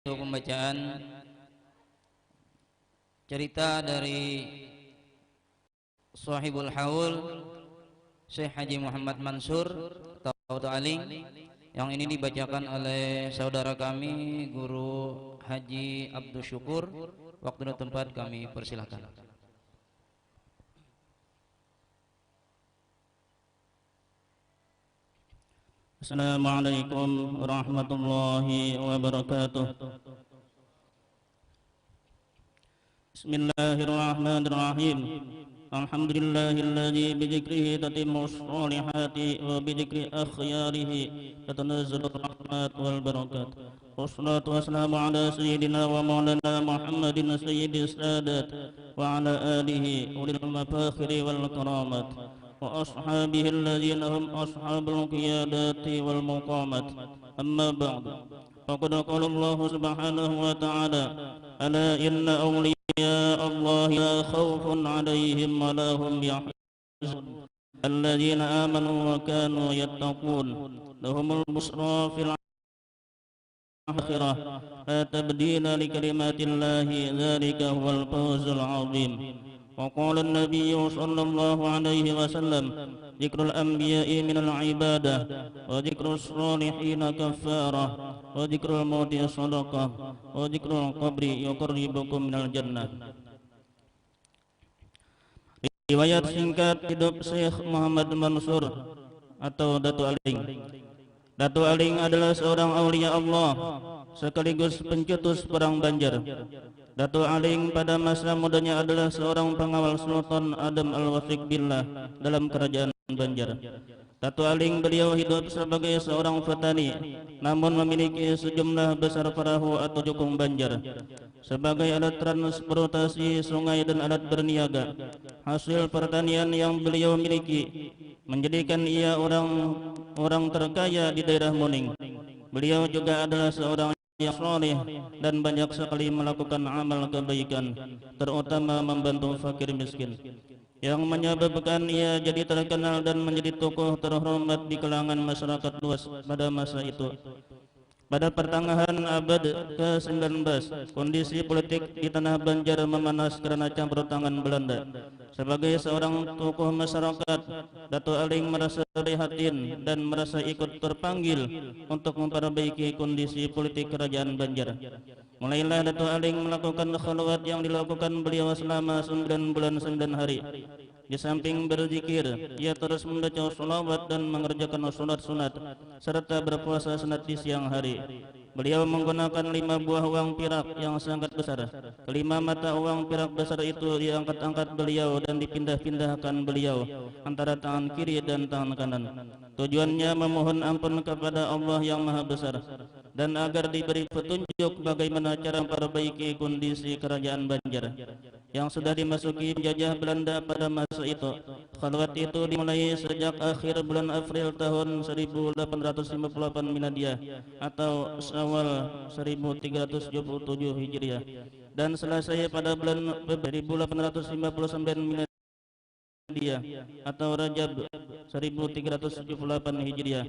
Pembacaan cerita dari Shahibul Haul Syekh Haji Muhammad Mansur Ta'aling, yang ini dibacakan oleh saudara kami Guru Haji Abdul Syukur. Waktu dan tempat kami persilahkan. Assalamualaikum warahmatullahi wabarakatuh. Bismillahirrahmanirrahim. Alhamdulillahilladzi bidzikrihi tatimmu sholihati wa bidzikri akhyarihi tatanazzalu rahmat wal barakat. Wassalatu wassalamu ala sayyidina wa maulana Muhammadin sayyidis sadat wa ala alihi ulil mafakhiri wal karamat wa ashabihi alladhina hum ashabul qiyadati wal muqamat. Amma ba'd. Faqad qala Allah subhanahu wa ta'ala, ala inna awliya Allah la khawfun 'alaihim wa la hum yahzanun alladhina amanu wa kanu yattaqun lahumul busra fil akhirah la tabdila li kalimatillahi dzalika huwal fawzul 'azim. وقال النبي صلى الله عليه وسلم ذكر الأنبياء من العبادة وذكر الصالحين كفارة وذكر الموت صدقة وذكر القبر يقربكم من الجنة. Riwayat singkat hidup Syekh Muhammad Mansur atau Datu Aling. Datu Aling adalah seorang aulia Allah sekaligus pencetus perang Banjar. Datu Aling pada masa mudanya adalah seorang pengawal Sultan Adam Al-Wathiq Billah dalam kerajaan Banjar. Datu Aling beliau hidup sebagai seorang petani, namun memiliki sejumlah besar perahu atau jukung Banjar sebagai alat transportasi sungai dan alat berniaga. Hasil pertanian yang beliau miliki menjadikan ia orang terkaya di daerah Muning. Beliau juga adalah seorang yang saleh dan banyak sekali melakukan amal kebaikan, terutama membantu fakir miskin, yang menyebabkan ia jadi terkenal dan menjadi tokoh terhormat di kalangan masyarakat luas pada masa itu. Pada pertengahan abad ke-19, kondisi politik di tanah Banjar memanas karena campur tangan Belanda. Sebagai seorang tokoh masyarakat, Datu Aling merasa prihatin dan merasa ikut terpanggil untuk memperbaiki kondisi politik kerajaan Banjar. Mulailah Datu Aling melakukan khalwat yang dilakukan beliau selama 9 bulan 9 hari. Di samping berzikir, ia terus membaca sholawat dan mengerjakan sholat sunat serta berpuasa sunat di siang hari. Beliau menggunakan 5 buah uang perak yang sangat besar. Kelima mata uang perak besar itu diangkat-angkat beliau dan dipindah-pindahkan beliau antara tangan kiri dan tangan kanan. Tujuannya memohon ampun kepada Allah yang Maha Besar dan agar diberi petunjuk bagaimana cara memperbaiki kondisi kerajaan Banjar yang sudah dimasuki penjajah Belanda pada masa itu. Khalwat itu dimulai sejak akhir bulan April tahun 1858 Miladiah atau Syawal 1377 Hijriah dan selesai pada bulan Februari 1859 Miladiah atau Rajab 1378 Hijriah.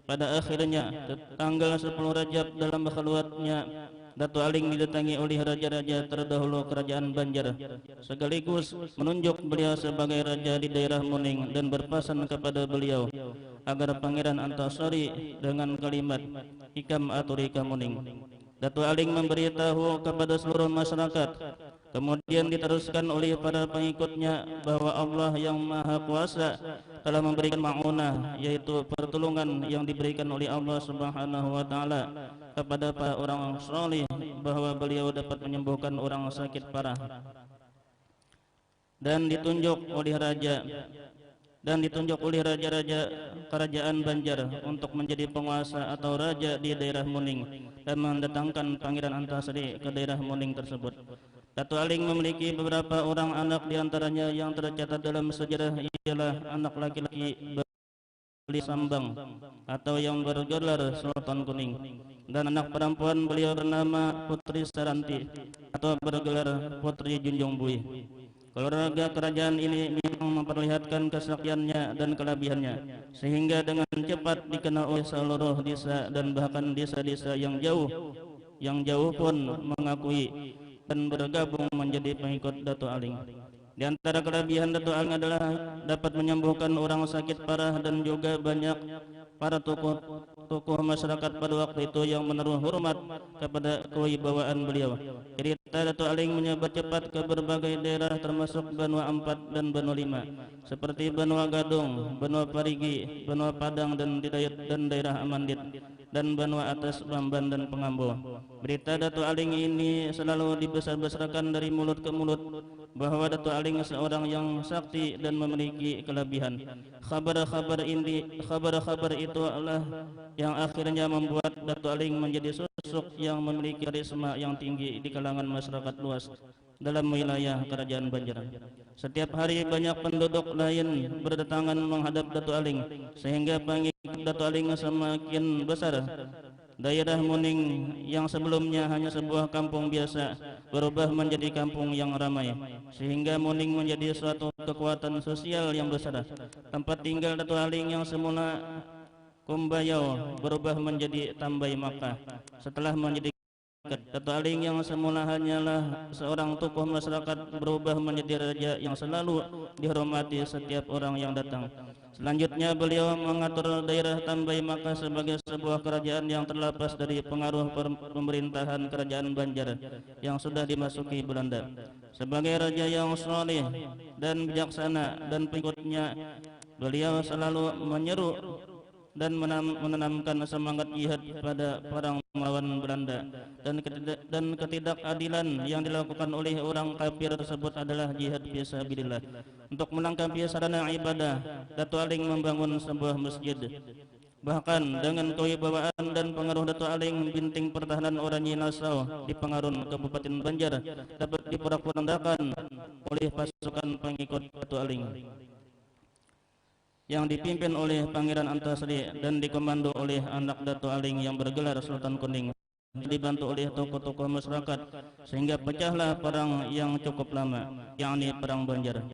Pada akhirnya tanggal 10 Rajab dalam khalwatnya, Datu Aling didatangi oleh raja-raja terdahulu kerajaan Banjar, sekaligus menunjuk beliau sebagai raja di daerah Muning dan berpesan kepada beliau agar Pangeran Antasari dengan kalimat Ikam Aturika Muning. Datu Aling memberitahu kepada seluruh masyarakat, kemudian diteruskan oleh para pengikutnya bahwa Allah yang Maha Kuasa telah memberikan ma'unah, yaitu pertolongan yang diberikan oleh Allah Subhanahu wa Ta'ala kepada para orang saleh, bahwa beliau dapat menyembuhkan orang sakit parah, dan ditunjuk oleh raja-raja kerajaan Banjar untuk menjadi penguasa atau raja di daerah Muning dan mendatangkan Pangeran Antasari ke daerah Muning tersebut. Datu Aling memiliki beberapa orang anak, diantaranya yang tercatat dalam sejarah ialah anak laki-laki Beli Sambang atau yang bergelar Sultan Kuning, dan anak perempuan beliau bernama Putri Saranti atau bergelar Putri Junjung Bui. Keluarga kerajaan ini memang memperlihatkan kesaktiannya dan kelebihannya, sehingga dengan cepat dikenal oleh seluruh desa dan bahkan desa-desa yang jauh yang jauh pun mengakui dan bergabung menjadi pengikut Datuk Aling. Di antara kelebihan Datuk Aling adalah dapat menyembuhkan orang sakit parah, dan juga banyak para tokoh masyarakat pada waktu itu yang menaruh hormat kepada kewibawaan beliau. Cerita Datuk Aling menyebar cepat ke berbagai daerah termasuk Benua Ampat dan Benua Lima, seperti Benua Gadung, Benua Parigi, Benua Padang dan Didayat dan daerah Amandit, dan Benua Atas Bamban dan Pengambo. Berita Datuk Aling ini selalu dibesar-besarkan dari mulut ke mulut bahwa Datuk Aling seorang yang sakti dan memiliki kelebihan. Kabar-kabar itu adalah yang akhirnya membuat Datuk Aling menjadi sosok yang memiliki karisma yang tinggi di kalangan masyarakat luas dalam wilayah Kerajaan Banjar. Setiap hari banyak penduduk lain berdatangan menghadap Datuk Aling, sehingga pengikut Datuk Aling semakin besar. Daerah Muning yang sebelumnya hanya sebuah kampung biasa berubah menjadi kampung yang ramai, sehingga Muning menjadi suatu kekuatan sosial yang besar. Tempat tinggal Datuk Aling yang semula Kumbayau berubah menjadi Tambai Makkah. Setelah menjadi Datuk Aling yang semula hanyalah seorang tokoh masyarakat berubah menjadi raja yang selalu dihormati setiap orang yang datang. Selanjutnya beliau mengatur daerah Tambai Makkah sebagai sebuah kerajaan yang terlepas dari pengaruh pemerintahan Kerajaan Banjar yang sudah dimasuki Belanda. Sebagai raja yang saleh dan bijaksana dan pengikutnya, beliau selalu menyeru dan menanamkan semangat jihad pada perang melawan Belanda, dan ketidakadilan yang dilakukan oleh orang kafir tersebut adalah jihad fisabilillah. Untuk melengkapi sarana ibadah, Datuk Aling membangun sebuah masjid. Bahkan dengan kewibawaan dan pengaruh Datuk Aling, binting pertahanan Orangi Nassau di Pengarun, Kabupaten Banjar dapat diporak-porandakan oleh pasukan pengikut Datuk Aling yang dipimpin oleh Pangeran Antasari dan dikomando oleh anak Datuk Aling yang bergelar Sultan Kuning, dibantu oleh tokoh-tokoh masyarakat, sehingga pecahlah perang yang cukup lama, yakni Perang Banjar.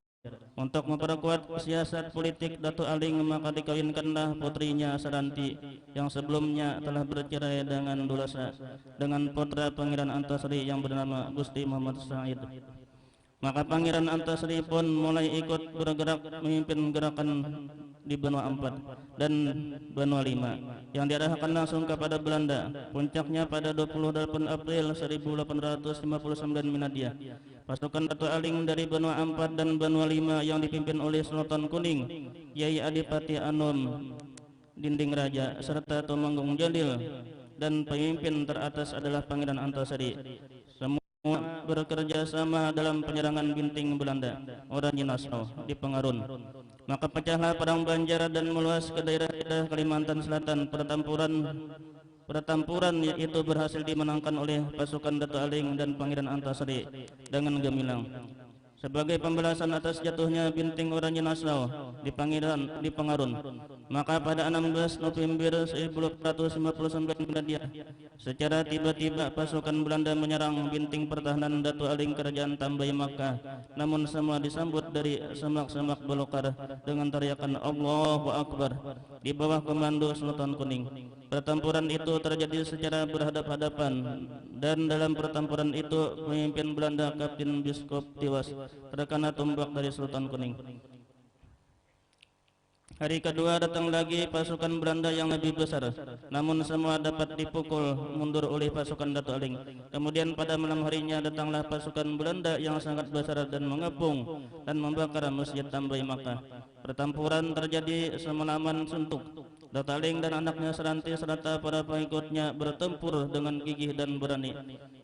Untuk memperkuat siasat politik Datuk Aling, maka dikawinkanlah putrinya Saranti yang sebelumnya telah bercerai dengan Dulasa dengan putra Pangeran Antasari yang bernama Gusti Muhammad Said. Maka Pangeran Antasari pun mulai ikut bergerak memimpin gerakan di Benua Ampat dan Benua Lima yang diarahkan langsung kepada Belanda. Puncaknya pada 28 April 1859 Miladiah, pasukan Datuk Aling dari Benua Ampat dan Benua Lima yang dipimpin oleh Sultan Kuning, Yai Adipati Anom Dinding Raja serta Tumenggung Jalil, dan pemimpin teratas adalah Pangeran Antasari, bekerja sama dalam penyerangan binting Belanda Orangi Nassau di Pengarun. Maka pecahlah Perang Banjar dan meluas ke daerah-daerah Kalimantan Selatan. Pertempuran itu berhasil dimenangkan oleh pasukan Datuk Aling dan Pangeran Antasari dengan gemilang. Sebagai pembalasan atas jatuhnya binting Orangi Nassau di Pengarun, maka pada 16 November 1859 Miladiah, secara tiba-tiba pasukan Belanda menyerang binting pertahanan Datuk Aling Kerajaan Tambai Makkah. Namun semua disambut dari semak-semak belukar dengan teriakan Allahu Akbar di bawah komando Sultan Kuning. Pertempuran itu terjadi secara berhadap-hadapan, dan dalam pertempuran itu pemimpin Belanda Kapten Biskop tewas terkena tombak dari Sultan Kuning. Hari kedua datang lagi pasukan Belanda yang lebih besar, namun semua dapat dipukul mundur oleh pasukan Datuk Aling. Kemudian pada malam harinya datanglah pasukan Belanda yang sangat besar dan mengepung dan membakar Masjid Tambai Makkah. Pertempuran terjadi semalaman suntuk. Datuk Aling dan anaknya Saranti serta para pengikutnya bertempur dengan gigih dan berani.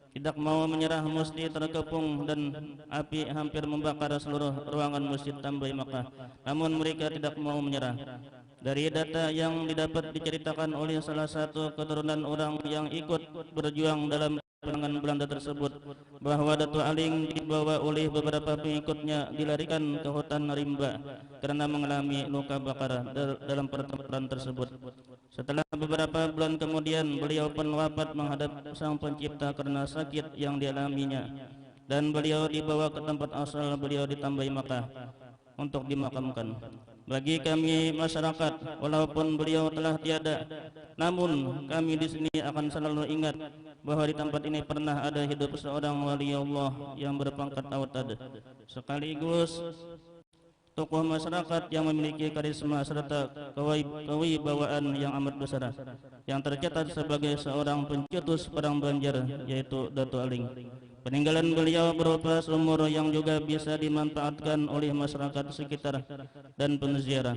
Tidak mau menyerah mesti terkepung, dan api hampir membakar seluruh ruangan Masjid Tambai Makkah. Namun mereka tidak mau menyerah. Dari data yang didapat diceritakan oleh salah satu keturunan orang yang ikut berjuang dalam penanganan Belanda tersebut, bahwa Datuk Aling dibawa oleh beberapa pengikutnya dilarikan ke hutan rimba karena mengalami luka bakar dalam pertempuran tersebut. Setelah beberapa bulan kemudian, beliau pun wafat menghadap Sang Pencipta karena sakit yang dialaminya, dan beliau dibawa ke tempat asal beliau di Tambai Makkah untuk dimakamkan. Bagi kami masyarakat, walaupun beliau telah tiada, namun kami di sini akan selalu ingat bahwa di tempat ini pernah ada hidup seorang wali Allah yang berpangkat autad, sekaligus tokoh masyarakat yang memiliki karisma serta kewibawaan yang amat besar, yang tercatat sebagai seorang pencetus perang Banjar, yaitu Dato' Aling. Peninggalan beliau berupa sumur yang juga bisa dimanfaatkan oleh masyarakat sekitar dan penziarah.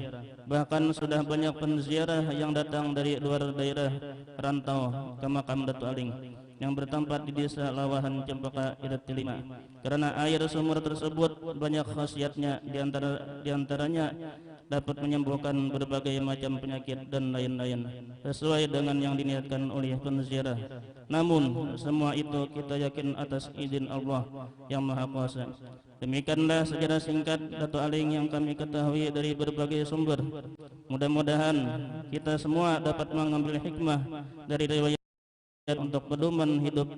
Bahkan sudah banyak penziarah yang datang dari luar daerah rantau ke makam Dato' Aling yang bertempat di desa Lawahan Cempaka Iratilima, karena air sumur tersebut banyak khasiatnya, diantaranya dapat menyembuhkan berbagai macam penyakit dan lain-lain sesuai dengan yang diniatkan oleh penziarah. Namun semua itu kita yakin atas izin Allah yang Maha Kuasa. Demikianlah sejarah singkat Dato' Aling yang kami ketahui dari berbagai sumber. Mudah-mudahan kita semua dapat mengambil hikmah dari riwayat untuk pedoman hidup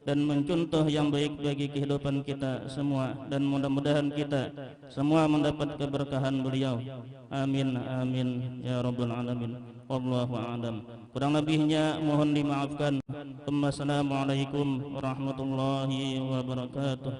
dan mencontoh yang baik bagi kehidupan kita semua, dan mudah-mudahan kita semua mendapat keberkahan beliau. Amin amin ya rabbal alamin. Wallahu a'lam. Kurang lebihnya mohon dimaafkan. Wassalamualaikum warahmatullahi wabarakatuh.